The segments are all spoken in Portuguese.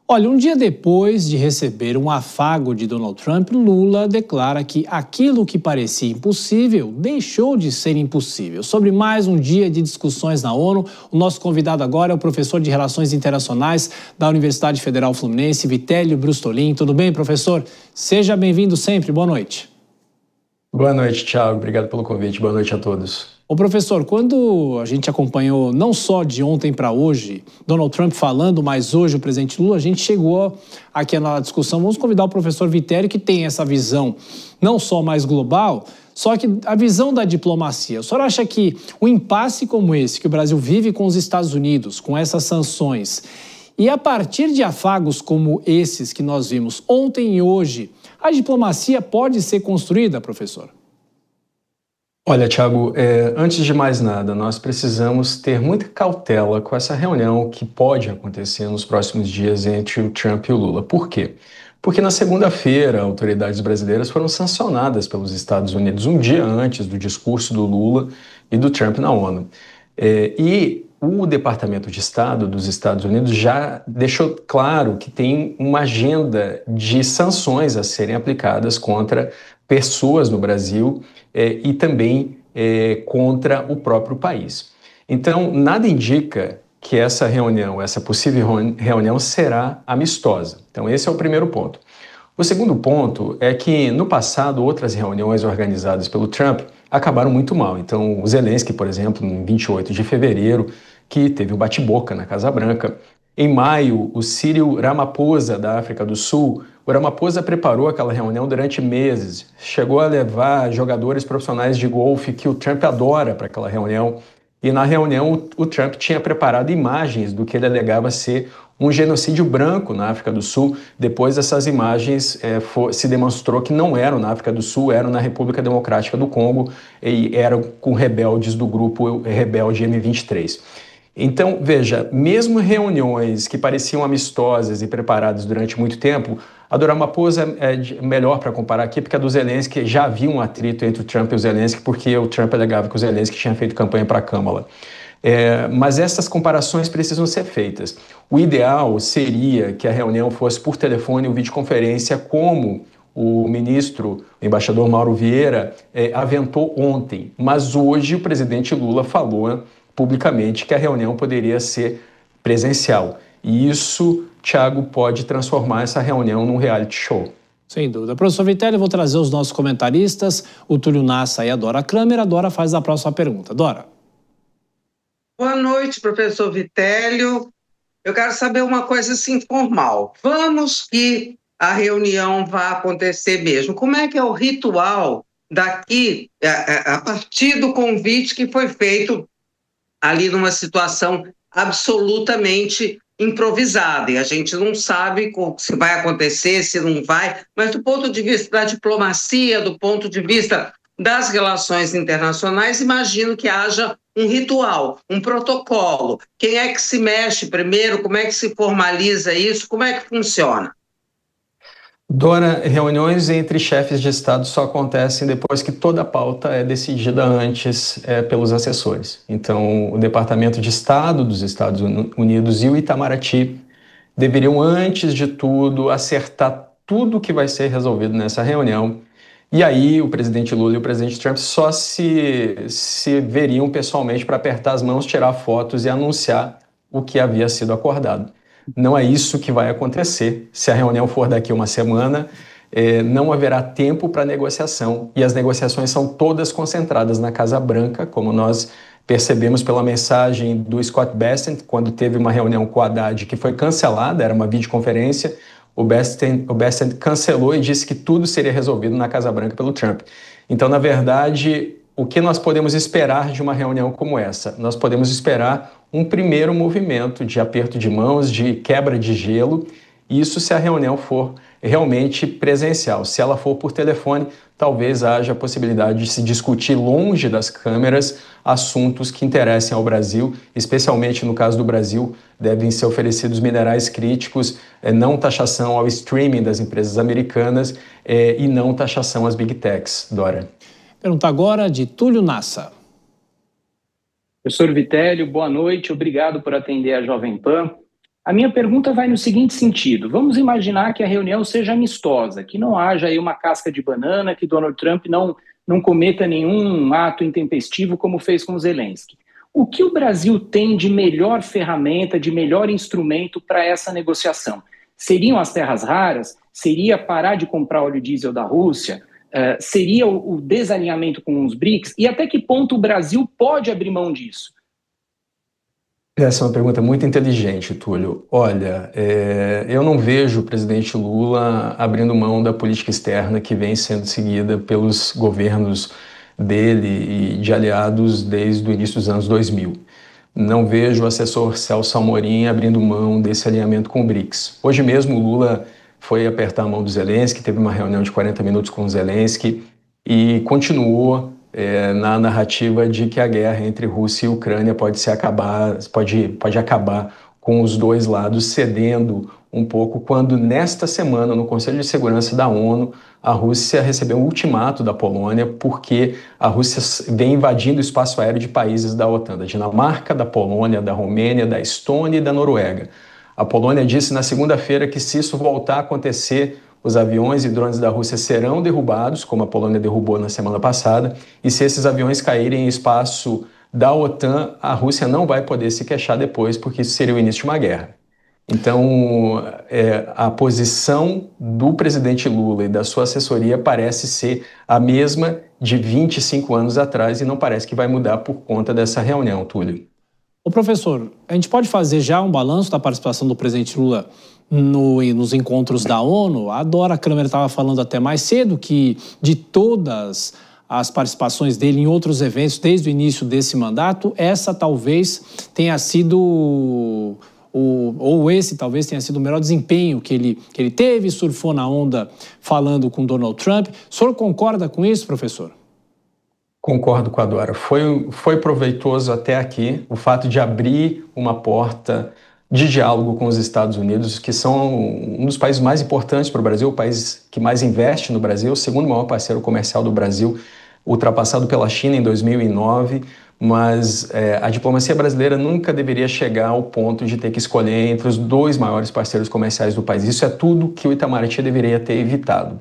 Olha, um dia depois de receber um afago de Donald Trump, Lula declara que aquilo que parecia impossível deixou de ser impossível. Sobre mais um dia de discussões na ONU, o nosso convidado agora é o professor de Relações Internacionais da Universidade Federal Fluminense, Vitélio Brustolin. Tudo bem, professor? Seja bem-vindo sempre. Boa noite. Boa noite, Thiago. Obrigado pelo convite. Boa noite a todos. Ô professor, quando a gente acompanhou não só de ontem para hoje, Donald Trump falando, mas hoje o presidente Lula, a gente chegou aqui na discussão, vamos convidar o professor Vitélio, que tem essa visão não só mais global, só que a visão da diplomacia. O senhor acha que um impasse como esse que o Brasil vive com os Estados Unidos, com essas sanções, e a partir de afagos como esses que nós vimos ontem e hoje, a diplomacia pode ser construída, professor? Olha, Thiago, antes de mais nada, nós precisamos ter muita cautela com essa reunião que pode acontecer nos próximos dias entre o Trump e o Lula. Por quê? Porque na segunda-feira, autoridades brasileiras foram sancionadas pelos Estados Unidos um dia antes do discurso do Lula e do Trump na ONU. E o Departamento de Estado dos Estados Unidos já deixou claro que tem uma agenda de sanções a serem aplicadas contra pessoas no Brasil e também contra o próprio país. Então, nada indica que essa reunião, essa possível reunião será amistosa. Então, esse é o primeiro ponto. O segundo ponto é que, no passado, outras reuniões organizadas pelo Trump acabaram muito mal. Então, o Zelensky, por exemplo, em 28 de fevereiro, que teve um bate-boca na Casa Branca. Em maio, o Cyril Ramaphosa, da África do Sul, o Ramaphosa preparou aquela reunião durante meses, chegou a levar jogadores profissionais de golfe que o Trump adora para aquela reunião, e na reunião o Trump tinha preparado imagens do que ele alegava ser um genocídio branco na África do Sul. Depois essas imagens se demonstrou que não eram na África do Sul, eram na República Democrática do Congo e eram com rebeldes do grupo rebelde M23. Então, veja, mesmo reuniões que pareciam amistosas e preparadas durante muito tempo, a do Ramaphosa é melhor para comparar aqui, porque a do Zelensky já havia um atrito entre o Trump e o Zelensky, porque o Trump alegava que o Zelensky tinha feito campanha para a Câmara. Mas essas comparações precisam ser feitas. O ideal seria que a reunião fosse por telefone ou videoconferência, como o ministro, o embaixador Mauro Vieira, aventou ontem. Mas hoje o presidente Lula falou publicamente que a reunião poderia ser presencial. E isso, Thiago, pode transformar essa reunião num reality show. Sem dúvida. Professor Vitélio, eu vou trazer os nossos comentaristas, o Túlio Nassa e a Dora Kramer. A Dora faz a próxima pergunta. Dora. Boa noite, professor Vitélio. Eu quero saber uma coisa assim formal. Vamos que a reunião vá acontecer mesmo. Como é que é o ritual daqui, a partir do convite que foi feito ali numa situação absolutamente improvisada, e a gente não sabe se vai acontecer, se não vai, mas do ponto de vista da diplomacia, do ponto de vista das relações internacionais, imagino que haja um ritual, um protocolo. Quem é que se mexe primeiro? Como é que se formaliza isso? Como é que funciona? Dora, reuniões entre chefes de Estado só acontecem depois que toda a pauta é decidida antes pelos assessores. Então, o Departamento de Estado dos Estados Unidos e o Itamaraty deveriam, antes de tudo, acertar tudo que vai ser resolvido nessa reunião. E aí, o presidente Lula e o presidente Trump só se veriam pessoalmente para apertar as mãos, tirar fotos e anunciar o que havia sido acordado. Não é isso que vai acontecer. Se a reunião for daqui a uma semana, não haverá tempo para negociação. E as negociações são todas concentradas na Casa Branca, como nós percebemos pela mensagem do Scott Bessent, quando teve uma reunião com o Haddad que foi cancelada, era uma videoconferência. O Bessent cancelou e disse que tudo seria resolvido na Casa Branca pelo Trump. Então, na verdade, o que nós podemos esperar de uma reunião como essa? Nós podemos esperar um primeiro movimento de aperto de mãos, de quebra de gelo, isso se a reunião for realmente presencial. Se ela for por telefone, talvez haja a possibilidade de se discutir longe das câmeras assuntos que interessem ao Brasil, especialmente no caso do Brasil, devem ser oferecidos minerais críticos, não taxação ao streaming das empresas americanas e não taxação às big techs. Dora. Pergunta agora de Túlio Nassa. Professor Vitélio, boa noite, obrigado por atender a Jovem Pan. A minha pergunta vai no seguinte sentido: vamos imaginar que a reunião seja amistosa, que não haja aí uma casca de banana, que Donald Trump não cometa nenhum ato intempestivo como fez com Zelensky. O que o Brasil tem de melhor ferramenta, de melhor instrumento para essa negociação? Seriam as terras raras? Seria parar de comprar óleo diesel da Rússia? Seria o desalinhamento com os BRICS? E até que ponto o Brasil pode abrir mão disso? Essa é uma pergunta muito inteligente, Túlio. Olha, eu não vejo o presidente Lula abrindo mão da política externa que vem sendo seguida pelos governos dele e de aliados desde o início dos anos 2000. Não vejo o assessor Celso Amorim abrindo mão desse alinhamento com o BRICS. Hoje mesmo o Lula foi apertar a mão do Zelensky, teve uma reunião de 40 minutos com o Zelensky e continuou na narrativa de que a guerra entre Rússia e Ucrânia pode acabar com os dois lados cedendo um pouco, quando nesta semana, no Conselho de Segurança da ONU, a Rússia recebeu um ultimato da Polônia porque a Rússia vem invadindo o espaço aéreo de países da OTAN, da Dinamarca, da Polônia, da Romênia, da Estônia e da Noruega. A Polônia disse na segunda-feira que se isso voltar a acontecer, os aviões e drones da Rússia serão derrubados, como a Polônia derrubou na semana passada, e se esses aviões caírem em espaço da OTAN, a Rússia não vai poder se queixar depois, porque isso seria o início de uma guerra. Então, a posição do presidente Lula e da sua assessoria parece ser a mesma de 25 anos atrás e não parece que vai mudar por conta dessa reunião, Túlio. Ô professor, a gente pode fazer já um balanço da participação do presidente Lula nos encontros da ONU? A Dora Kramer estava falando até mais cedo que de todas as participações dele em outros eventos desde o início desse mandato, essa talvez tenha sido esse talvez tenha sido o melhor desempenho que ele teve, surfou na onda falando com Donald Trump. O senhor concorda com isso, professor? Concordo com a Dora. Foi proveitoso até aqui o fato de abrir uma porta de diálogo com os Estados Unidos, que são um dos países mais importantes para o Brasil, o país que mais investe no Brasil, o segundo maior parceiro comercial do Brasil, ultrapassado pela China em 2009, mas a diplomacia brasileira nunca deveria chegar ao ponto de ter que escolher entre os dois maiores parceiros comerciais do país. Isso é tudo que o Itamaraty deveria ter evitado.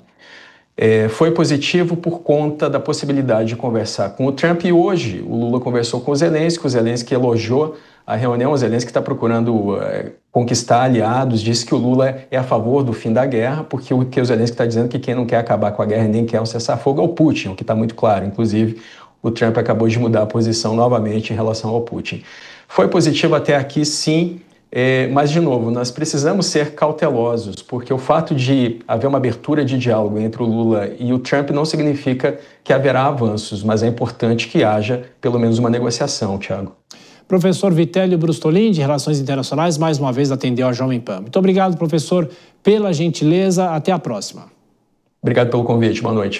Foi positivo por conta da possibilidade de conversar com o Trump e hoje o Lula conversou com o Zelensky elogiou a reunião, o Zelensky está procurando conquistar aliados, disse que o Lula é a favor do fim da guerra, porque o Zelensky está dizendo que quem não quer acabar com a guerra e nem quer um cessar-fogo é o Putin, o que está muito claro. Inclusive, o Trump acabou de mudar a posição novamente em relação ao Putin. Foi positivo até aqui, sim, mas, de novo, nós precisamos ser cautelosos, porque o fato de haver uma abertura de diálogo entre o Lula e o Trump não significa que haverá avanços, mas é importante que haja pelo menos uma negociação, Thiago. Professor Vitélio Brustolin, de Relações Internacionais, mais uma vez atendeu a Jovem Pan. Muito obrigado, professor, pela gentileza. Até a próxima. Obrigado pelo convite. Boa noite.